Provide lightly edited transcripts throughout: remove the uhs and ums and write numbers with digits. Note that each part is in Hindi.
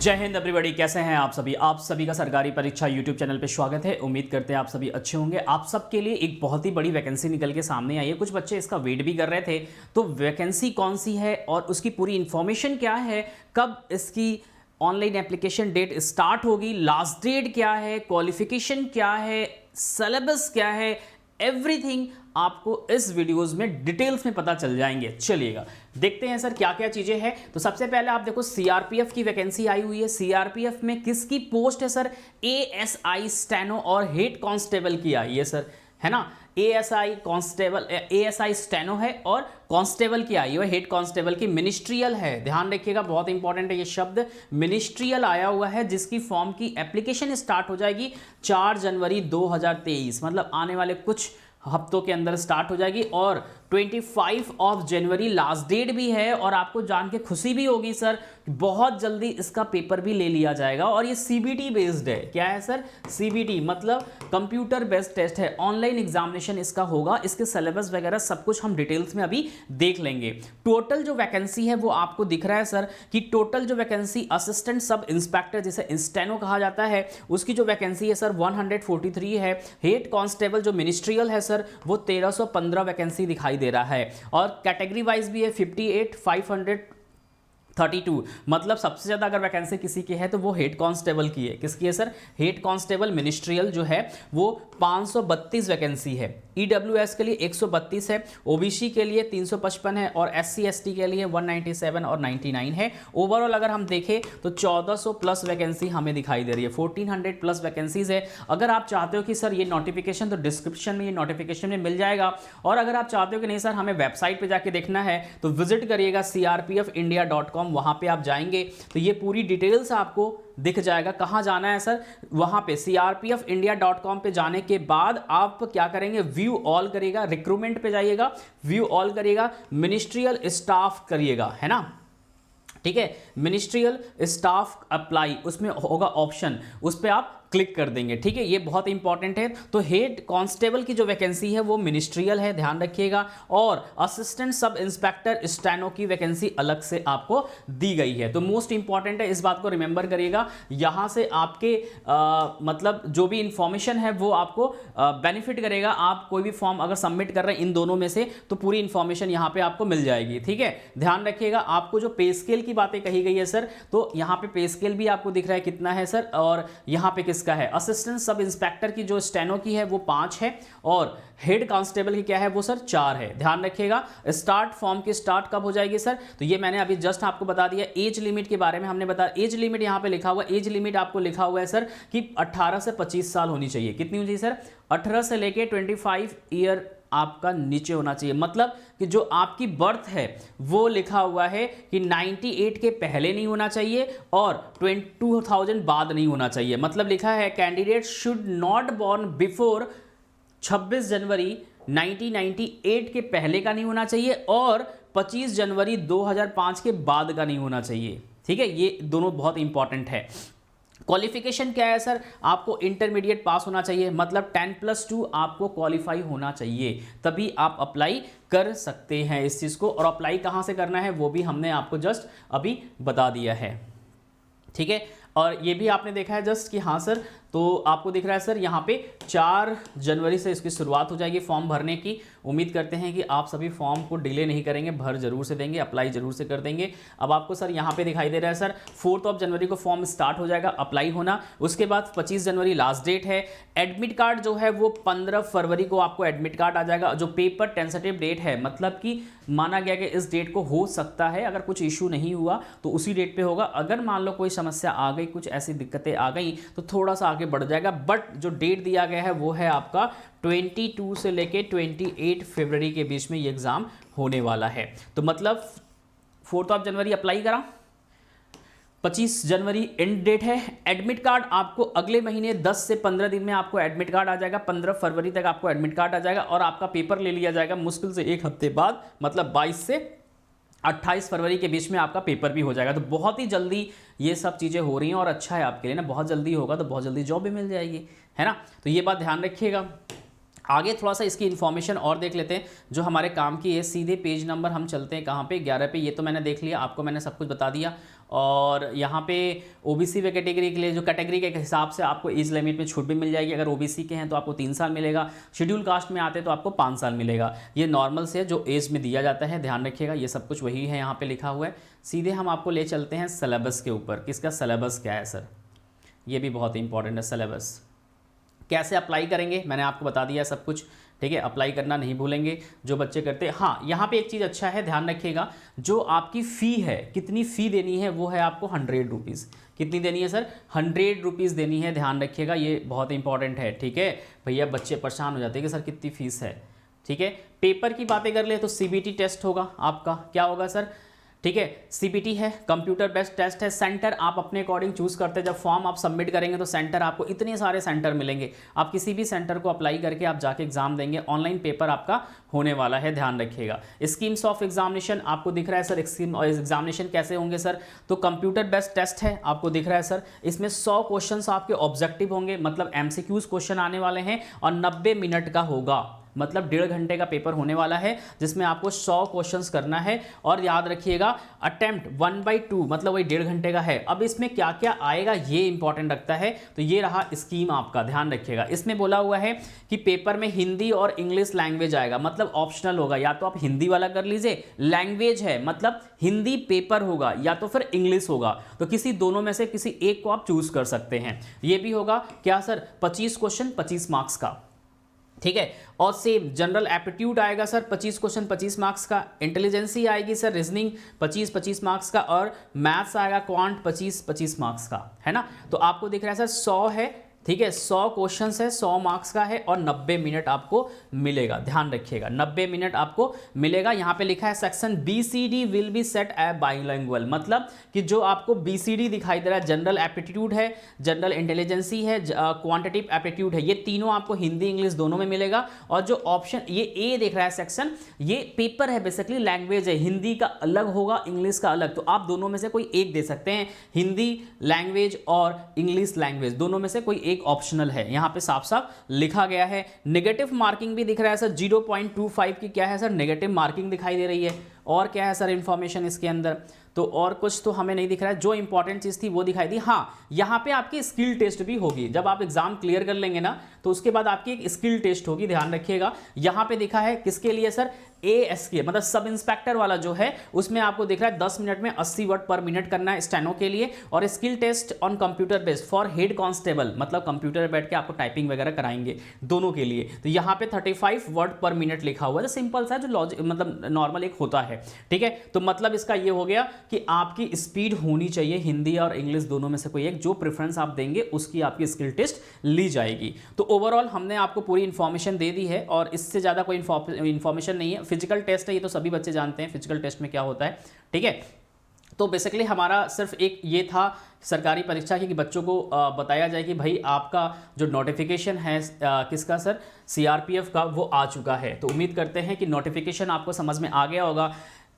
जय हिंद एवरीबॉडी, कैसे हैं आप सभी का सरकारी परीक्षा यूट्यूब चैनल पे स्वागत है। उम्मीद करते हैं आप सभी अच्छे होंगे। आप सबके लिए एक बहुत ही बड़ी वैकेंसी निकल के सामने आई है। कुछ बच्चे इसका वेट भी कर रहे थे, तो वैकेंसी कौन सी है और उसकी पूरी इंफॉर्मेशन क्या है, कब इसकी ऑनलाइन एप्लीकेशन डेट स्टार्ट होगी, लास्ट डेट क्या है, क्वालिफिकेशन क्या है, सिलेबस क्या है, एवरीथिंग आपको इस वीडियोस में डिटेल्स में पता चल जाएंगे। चलिएगा देखते हैं सर क्या क्या चीजें हैं। तो सबसे पहले आप देखो सीआरपीएफ की वैकेंसी आई हुई है। सीआरपीएफ में किसकी पोस्ट है सर? एएसआई स्टेनो और हेड कांस्टेबल की आई है सर, है ना। एएसआई कांस्टेबल, एएसआई स्टेनो है और कांस्टेबल की आई है, हेड कांस्टेबल की मिनिस्ट्रियल है। ध्यान रखिएगा, बहुत इंपॉर्टेंट है ये शब्द, मिनिस्ट्रियल आया हुआ है, जिसकी फॉर्म की एप्लीकेशन स्टार्ट हो जाएगी 4 जनवरी 2023, मतलब आने वाले कुछ हफ्तों के अंदर स्टार्ट हो जाएगी। और 25 ऑफ जनवरी लास्ट डेट भी है। और आपको जान के खुशी भी होगी सर, बहुत जल्दी इसका पेपर भी ले लिया जाएगा। और ये सीबीटी बेस्ड है। क्या है सर? सीबीटी मतलब कंप्यूटर बेस्ड टेस्ट है, ऑनलाइन एग्जामिनेशन इसका होगा। इसके सिलेबस वगैरह सब कुछ हम डिटेल्स में अभी देख लेंगे। टोटल जो वैकेंसी है वो आपको दिख रहा है सर कि टोटल जो वैकेंसी असिस्टेंट सब इंस्पेक्टर, जिसे इंस्टेनो कहा जाता है, उसकी जो वैकेंसी है सर 143 है। हेड कांस्टेबल जो मिनिस्ट्रियल है सर वो 1315 वैकेंसी दिखाई दे रहा है। और कैटेगरी वाइज भी है 58 532, मतलब सबसे ज्यादा अगर वैकेंसी किसी की है तो वो हेड कांस्टेबल की है। किसकी है सर? हेड कांस्टेबल मिनिस्ट्रियल जो है वो 532 वैकेंसी है। ईडब्ल्यूएस के लिए 132 है, ओबीसी के लिए 355 है और एससी एसटी के लिए 197 और 99 है। ओवरऑल अगर हम देखें तो 1400 प्लस वैकेंसी हमें दिखाई दे रही है, 1400 प्लस वैकेंसीज है। अगर आप चाहते हो कि सर ये नोटिफिकेशन, तो डिस्क्रिप्शन में ये नोटिफिकेशन में मिल जाएगा। और अगर आप चाहते हो कि नहीं सर हमें वेबसाइट पे जाके देखना है, तो विजिट करिएगा crpfindia.com, वहां पे आप जाएंगे तो ये पूरी डिटेल्स आपको दिख जाएगा। कहां जाना है सर? वहां पे crpfindia.com पे जाने के बाद आप क्या करेंगे? व्यू ऑल करिएगा, रिक्रूटमेंट पे जाइएगा, व्यू ऑल करिएगा, मिनिस्ट्रियल स्टाफ करिएगा, है ना। ठीक है, मिनिस्ट्रियल स्टाफ अप्लाई, उसमें होगा ऑप्शन, उस पर आप क्लिक कर देंगे। ठीक है, ये बहुत इंपॉर्टेंट है। तो हेड कांस्टेबल की जो वैकेंसी है वो मिनिस्ट्रियल है, ध्यान रखिएगा। और असिस्टेंट सब इंस्पेक्टर स्टेनो की वैकेंसी अलग से आपको दी गई है। तो मोस्ट इंपॉर्टेंट है, इस बात को रिमेंबर करिएगा। यहां से आपके मतलब जो भी इंफॉर्मेशन है वो आपको बेनिफिट करेगा। आप कोई भी फॉर्म अगर सबमिट कर रहे हैं इन दोनों में से, तो पूरी इंफॉर्मेशन यहां पे आपको मिल जाएगी। ठीक है, ध्यान रखिएगा। आपको जो पे स्केल की बातें कही गई है सर, तो यहां पे पे स्केल भी आपको दिख रहा है कितना है सर। और यहां पे का है असिस्टेंट सब इंस्पेक्टर की जो स्टेनो की है वो 5 है और हेड कांस्टेबल की क्या है वो सर 4 है। ध्यान रखिएगा। स्टार्ट फॉर्म की स्टार्ट कब हो जाएगी सर? तो ये मैंने अभी जस्ट आपको बता दिया। एज लिमिट के बारे में हमने बताया, एज लिमिट यहां पे लिखा हुआ, एज लिमिट आपको लिखा हुआ है सर कि 18 से 25 साल होनी चाहिए। कितनी होनी चाहिए सर? 18 से लेके 25 ईयर आपका नीचे होना चाहिए। मतलब कि जो आपकी बर्थ है वो लिखा हुआ है कि 98 के पहले नहीं होना चाहिए और 2000 बाद नहीं होना चाहिए। मतलब लिखा है candidate should not born before 26 जनवरी 1998 के पहले का नहीं होना चाहिए और 25 जनवरी 2005 के बाद का नहीं होना चाहिए। ठीक है, ये दोनों बहुत इंपॉर्टेंट है। क्वालिफिकेशन क्या है सर? आपको इंटरमीडिएट पास होना चाहिए, मतलब 10+2 आपको क्वालिफाई होना चाहिए, तभी आप अप्लाई कर सकते हैं इस चीज़ को। और अप्लाई कहाँ से करना है वो भी हमने आपको जस्ट अभी बता दिया है। ठीक है, और ये भी आपने देखा है जस्ट कि हाँ सर, तो आपको दिख रहा है सर यहाँ पे 4 जनवरी से इसकी शुरुआत हो जाएगी फॉर्म भरने की। उम्मीद करते हैं कि आप सभी फॉर्म को डिले नहीं करेंगे, भर जरूर से देंगे, अप्लाई जरूर से कर देंगे। अब आपको सर यहाँ पे दिखाई दे रहा है सर 4 जनवरी को फॉर्म स्टार्ट हो जाएगा अप्लाई होना। उसके बाद 25 जनवरी लास्ट डेट है। एडमिट कार्ड जो है वो 15 फरवरी को आपको एडमिट कार्ड आ जाएगा। जो पेपर टेंटेटिव डेट है, मतलब कि माना गया कि इस डेट को हो सकता है, अगर कुछ इशू नहीं हुआ तो उसी डेट पे होगा। अगर मान लो कोई समस्या आ गई, कुछ ऐसी दिक्कतें आ गई, तो थोड़ा सा आगे बढ़ जाएगा। बट जो डेट दिया गया है वो है आपका 22 से लेके 28 फरवरी के बीच में ये एग्जाम होने वाला है। तो मतलब 4 जनवरी अप्लाई करा, 25 जनवरी एंड डेट है। एडमिट कार्ड आपको अगले महीने 10 से 15 दिन में आपको एडमिट कार्ड आ जाएगा। 15 फरवरी तक आपको एडमिट कार्ड आ जाएगा और आपका पेपर ले लिया जाएगा मुश्किल से 1 हफ्ते बाद, मतलब 22 से 28 फरवरी के बीच में आपका पेपर भी हो जाएगा। तो बहुत ही जल्दी ये सब चीज़ें हो रही हैं और अच्छा है आपके लिए ना, बहुत जल्दी होगा तो बहुत जल्दी जॉब भी मिल जाएगी, है ना। तो ये बात ध्यान रखिएगा। आगे थोड़ा सा इसकी इन्फॉर्मेशन और देख लेते हैं जो हमारे काम की है। सीधे पेज नंबर हम चलते हैं कहाँ पे, 11 पे। ये तो मैंने देख लिया, आपको मैंने सब कुछ बता दिया। और यहाँ पे ओबीसी व कैटेगरी के लिए जो कैटेगरी के हिसाब से आपको एज लिमिट में छूट भी मिल जाएगी। अगर ओबीसी के हैं तो आपको 3 साल मिलेगा, शेड्यूल कास्ट में आते तो आपको 5 साल मिलेगा। ये नॉर्मल से जो एज में दिया जाता है, ध्यान रखिएगा, ये सब कुछ वही है यहाँ पर लिखा हुआ है। सीधे हम आपको ले चलते हैं सिलेबस के ऊपर। किसका सिलेबस क्या है सर, ये भी बहुत इंपॉर्टेंट है। सिलेबस कैसे अप्लाई करेंगे मैंने आपको बता दिया सब कुछ, ठीक है। अप्लाई करना नहीं भूलेंगे जो बच्चे करते हैं। हाँ, यहाँ पे एक चीज़ अच्छा है, ध्यान रखिएगा, जो आपकी फ़ी है, कितनी फ़ी देनी है, वो है आपको 100 रुपीज़। कितनी देनी है सर, 100 रुपीज़ देनी है, ध्यान रखिएगा, ये बहुत इंपॉर्टेंट है, ठीक है। भैया बच्चे परेशान हो जाते हैं कि सर कितनी फ़ीस है, ठीक है। पेपर की बातें कर ले तो CBT टेस्ट होगा आपका, क्या होगा सर, ठीक है, CBT है, कंप्यूटर बेस्ड टेस्ट है। सेंटर आप अपने अकॉर्डिंग चूज़ करते हैं। जब फॉर्म आप सबमिट करेंगे तो सेंटर आपको इतने सारे सेंटर मिलेंगे, आप किसी भी सेंटर को अप्लाई करके आप जाके एग्जाम देंगे। ऑनलाइन पेपर आपका होने वाला है, ध्यान रखिएगा। स्कीम्स ऑफ एग्जामिनेशन आपको दिख रहा है सर, स्कीम और एग्जामिनेशन कैसे होंगे सर, तो कंप्यूटर बेस्ड टेस्ट है, आपको दिख रहा है सर। इसमें 100 क्वेश्चन आपके ऑब्जेक्टिव होंगे, मतलब MCQs क्वेश्चन आने वाले हैं, और 90 मिनट का होगा, मतलब 1.5 घंटे का पेपर होने वाला है, जिसमें आपको 100 क्वेश्चंस करना है। और याद रखिएगा अटेम्प्ट 1/2, मतलब वही 1.5 घंटे का है। अब इसमें क्या क्या आएगा ये इंपॉर्टेंट रखता है, तो ये रहा स्कीम आपका, ध्यान रखिएगा। इसमें बोला हुआ है कि पेपर में हिंदी और इंग्लिश लैंग्वेज आएगा, मतलब ऑप्शनल होगा, या तो आप हिंदी वाला कर लीजिए, लैंग्वेज है मतलब हिंदी पेपर होगा, या तो फिर इंग्लिश होगा, तो किसी दोनों में से किसी एक को आप चूज कर सकते हैं। ये भी होगा क्या सर, 25 क्वेश्चन 25 मार्क्स का, ठीक है। और सेम जनरल एप्टीट्यूड आएगा सर, 25 क्वेश्चन 25 मार्क्स का। इंटेलिजेंसी आएगी सर, रीजनिंग 25 मार्क्स का। और मैथ्स आएगा क्वांट 25 मार्क्स का, है ना। तो आपको दिख रहा है सर 100 है, ठीक है, 100 क्वेश्चन है, 100 मार्क्स का है, और 90 मिनट आपको मिलेगा, ध्यान रखिएगा, 90 मिनट आपको मिलेगा। यहाँ पे लिखा है section BCD will be set A bilingual, मतलब कि जो आपको BCD दिखाई दे रहा है, जनरल एप्टीट्यूड है, जनरल इंटेलिजेंसी है, क्वांटिटेटिव एप्टीट्यूड है, ये तीनों आपको हिंदी इंग्लिश दोनों में मिलेगा। और जो ऑप्शन ये A देख रहा है सेक्शन, ये पेपर है बेसिकली, लैंग्वेज है, हिंदी का अलग होगा, इंग्लिश का अलग, तो आप दोनों में से कोई एक दे सकते हैं। हिंदी लैंग्वेज और इंग्लिश लैंग्वेज दोनों में से कोई एक ऑप्शनल है, यहां पे साफ साफ लिखा गया है। नेगेटिव मार्किंग भी दिख रहा है सर, 0.25 की क्या है सर, नेगेटिव मार्किंग दिखाई दे रही है। और क्या है सर इंफॉर्मेशन इसके अंदर, तो और कुछ तो हमें नहीं दिख रहा है। जो इंपॉर्टेंट चीज़ थी वो दिखाई दी। हाँ, यहाँ पे आपकी स्किल टेस्ट भी होगी, जब आप एग्जाम क्लियर कर लेंगे ना, तो उसके बाद आपकी एक स्किल टेस्ट होगी, ध्यान रखिएगा। यहाँ पे दिखा है किसके लिए सर, ASK मतलब सब इंस्पेक्टर वाला जो है, उसमें आपको दिख रहा है 10 मिनट में 80 वर्ड पर मिनट करना है स्टेनो के लिए। और skill test on computer based for head constable, मतलब कंप्यूटर पे बैठ के आपको टाइपिंग वगैरह कराएंगे दोनों के लिए। तो यहाँ पे 35 वर्ड पर मिनट लिखा हुआ है, तो सिंपल सा जो लॉजिक मतलब नॉर्मल एक होता है, ठीक है। तो मतलब इसका ये हो गया कि आपकी स्पीड होनी चाहिए हिंदी और इंग्लिश दोनों में से कोई एक, जो प्रेफरेंस आप देंगे उसकी आपकी स्किल टेस्ट ली जाएगी। तो ओवरऑल हमने आपको पूरी इंफॉर्मेशन दे दी है, और इससे ज़्यादा कोई इंफॉर्मेशन नहीं है। फिजिकल टेस्ट है, ये तो सभी बच्चे जानते हैं फिजिकल टेस्ट में क्या होता है, ठीक है। तो बेसिकली हमारा सिर्फ एक ये था सरकारी परीक्षा की, कि बच्चों को बताया जाए कि भाई आपका जो नोटिफिकेशन है किसका सर, CRPF का, वो आ चुका है। तो उम्मीद करते हैं कि नोटिफिकेशन आपको समझ में आ गया होगा,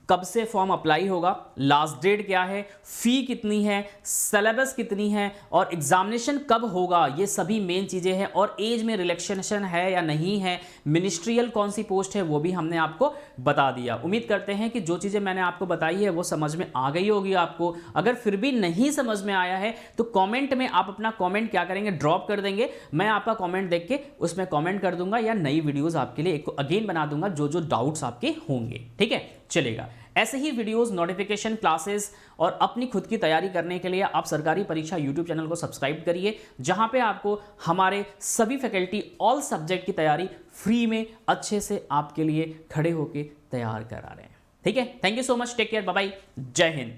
कब से फॉर्म अप्लाई होगा, लास्ट डेट क्या है, फ़ी कितनी है, सिलेबस कितनी है, और एग्जामिनेशन कब होगा, ये सभी मेन चीज़ें हैं। और एज में रिलैक्सेशन है या नहीं है, मिनिस्ट्रियल कौन सी पोस्ट है, वो भी हमने आपको बता दिया। उम्मीद करते हैं कि जो चीज़ें मैंने आपको बताई है वो समझ में आ गई होगी आपको। अगर फिर भी नहीं समझ में आया है तो कॉमेंट में आप अपना कॉमेंट क्या करेंगे, ड्रॉप कर देंगे। मैं आपका कॉमेंट देख के उसमें कॉमेंट कर दूंगा, या नई वीडियोज़ आपके लिए एक अगेन बना दूंगा जो जो डाउट्स आपके होंगे, ठीक है। चलेगा, ऐसे ही वीडियोस, नोटिफिकेशन, क्लासेस और अपनी खुद की तैयारी करने के लिए आप सरकारी परीक्षा यूट्यूब चैनल को सब्सक्राइब करिए, जहां पे आपको हमारे सभी फैकल्टी ऑल सब्जेक्ट की तैयारी फ्री में अच्छे से आपके लिए खड़े होकर तैयार करा रहे हैं, ठीक है। Thank you so much, take care, bye bye, जय हिंद।